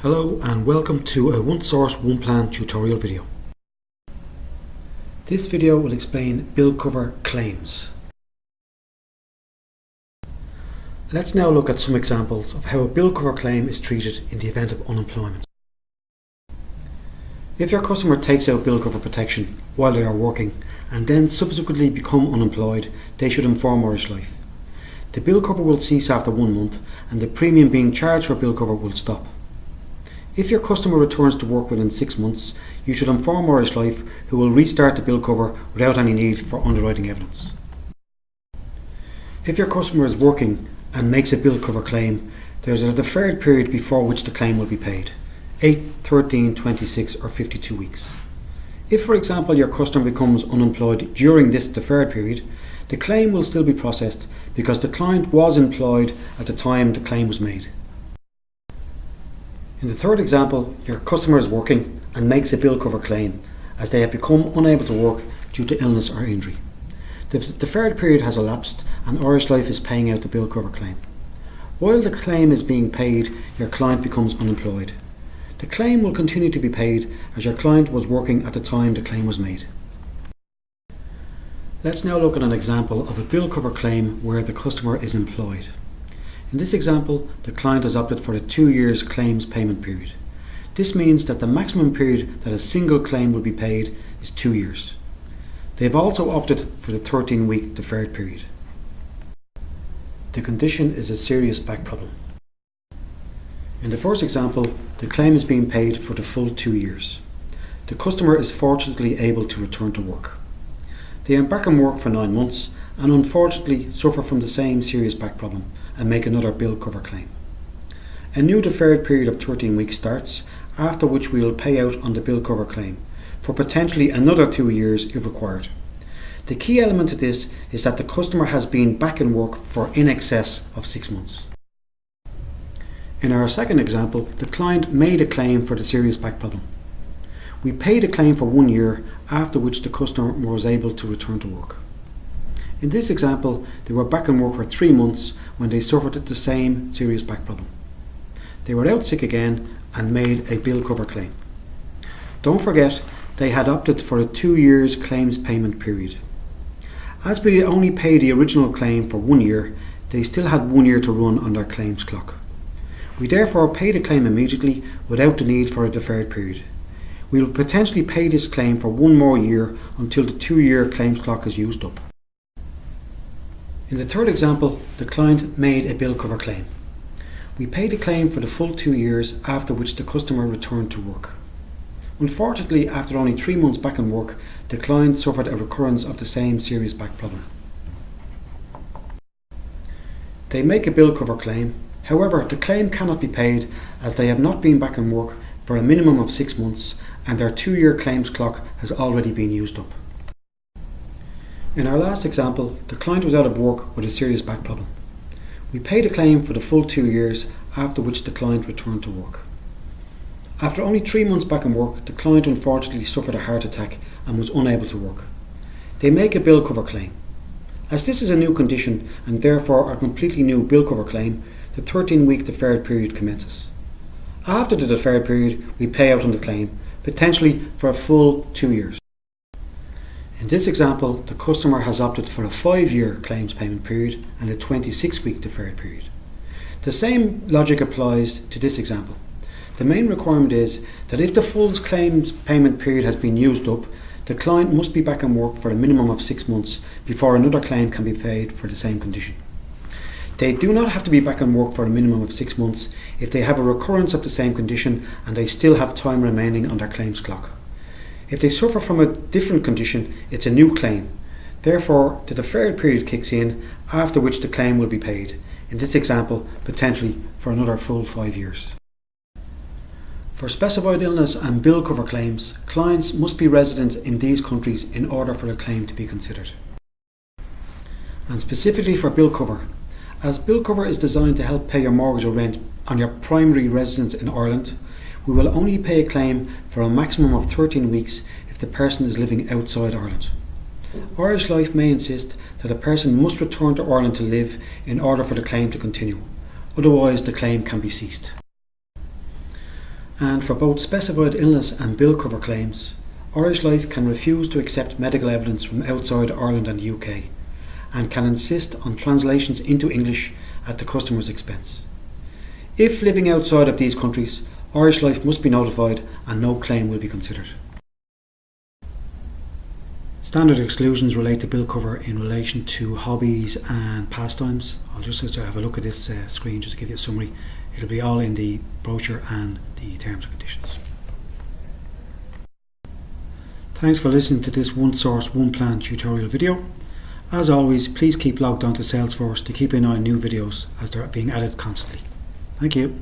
Hello and welcome to a One Source One Plan tutorial video. This video will explain bill cover claims. Let's now look at some examples of how a bill cover claim is treated in the event of unemployment. If your customer takes out bill cover protection while they are working and then subsequently become unemployed, they should inform Irish Life. The bill cover will cease after 1 month and the premium being charged for bill cover will stop. If your customer returns to work within 6 months, you should inform Irish Life, who will restart the bill cover without any need for underwriting evidence. If your customer is working and makes a bill cover claim, there is a deferred period before which the claim will be paid: 8, 13, 26 or 52 weeks. If, for example, your customer becomes unemployed during this deferred period, the claim will still be processed because the client was employed at the time the claim was made. In the third example, your customer is working and makes a bill cover claim as they have become unable to work due to illness or injury. The deferred period has elapsed and Irish Life is paying out the bill cover claim. While the claim is being paid, your client becomes unemployed. The claim will continue to be paid as your client was working at the time the claim was made. Let's now look at an example of a bill cover claim where the customer is employed. In this example, the client has opted for the 2 years claims payment period. This means that the maximum period that a single claim will be paid is 2 years. They have also opted for the 13-week deferred period. The condition is a serious back problem. In the first example, the claim is being paid for the full 2 years. The customer is fortunately able to return to work. They are back in work for 9 months and unfortunately suffer from the same serious back problem and make another bill cover claim. A new deferred period of 13 weeks starts, after which we will pay out on the bill cover claim for potentially another 2 years if required. The key element to this is that the customer has been back in work for in excess of 6 months. In our second example, the client made a claim for the serious back problem. We paid a claim for 1 year, after which the customer was able to return to work. In this example, they were back in work for 3 months when they suffered the same serious back problem. They were out sick again and made a bill cover claim. Don't forget, they had opted for a 2 years claims payment period. As we only paid the original claim for 1 year, they still had 1 year to run on their claims clock. We therefore paid a claim immediately without the need for a deferred period. We will potentially pay this claim for 1 more year until the 2 year claims clock is used up. In the third example, the client made a bill cover claim. We paid the claim for the full 2 years, after which the customer returned to work. Unfortunately, after only 3 months back in work, the client suffered a recurrence of the same serious back problem. They make a bill cover claim. However, the claim cannot be paid as they have not been back in work for a minimum of 6 months and their 2 year claims clock has already been used up. In our last example, the client was out of work with a serious back problem. We paid a claim for the full 2 years, after which the client returned to work. After only 3 months back in work, the client unfortunately suffered a heart attack and was unable to work. They make a bill cover claim. As this is a new condition and therefore a completely new bill cover claim, the 13-week deferred period commences. After the deferred period, we pay out on the claim, potentially for a full 2 years. In this example, the customer has opted for a 5-year claims payment period and a 26-week deferred period. The same logic applies to this example. The main requirement is that if the full claims payment period has been used up, the client must be back in work for a minimum of 6 months before another claim can be paid for the same condition. They do not have to be back in work for a minimum of 6 months if they have a recurrence of the same condition and they still have time remaining on their claims clock. If they suffer from a different condition, it's a new claim. Therefore, the deferred period kicks in, after which the claim will be paid. In this example, potentially for another full 5 years. For specified illness and bill cover claims, clients must be resident in these countries in order for the claim to be considered. And specifically for bill cover, as bill cover is designed to help pay your mortgage or rent on your primary residence in Ireland, we will only pay a claim for a maximum of 13 weeks if the person is living outside Ireland. Irish Life may insist that a person must return to Ireland to live in order for the claim to continue. Otherwise, the claim can be ceased. And for both specified illness and bill cover claims, Irish Life can refuse to accept medical evidence from outside Ireland and the UK, and can insist on translations into English at the customer's expense. If living outside of these countries, Irish Life must be notified and no claim will be considered. Standard exclusions relate to bill cover in relation to hobbies and pastimes. I'll just have a look at this screen just to give you a summary. It'll be all in the brochure and the terms and conditions. Thanks for listening to this One Source, One Plan tutorial video. As always, please keep logged onto Salesforce to keep an eye on new videos as they're being added constantly. Thank you.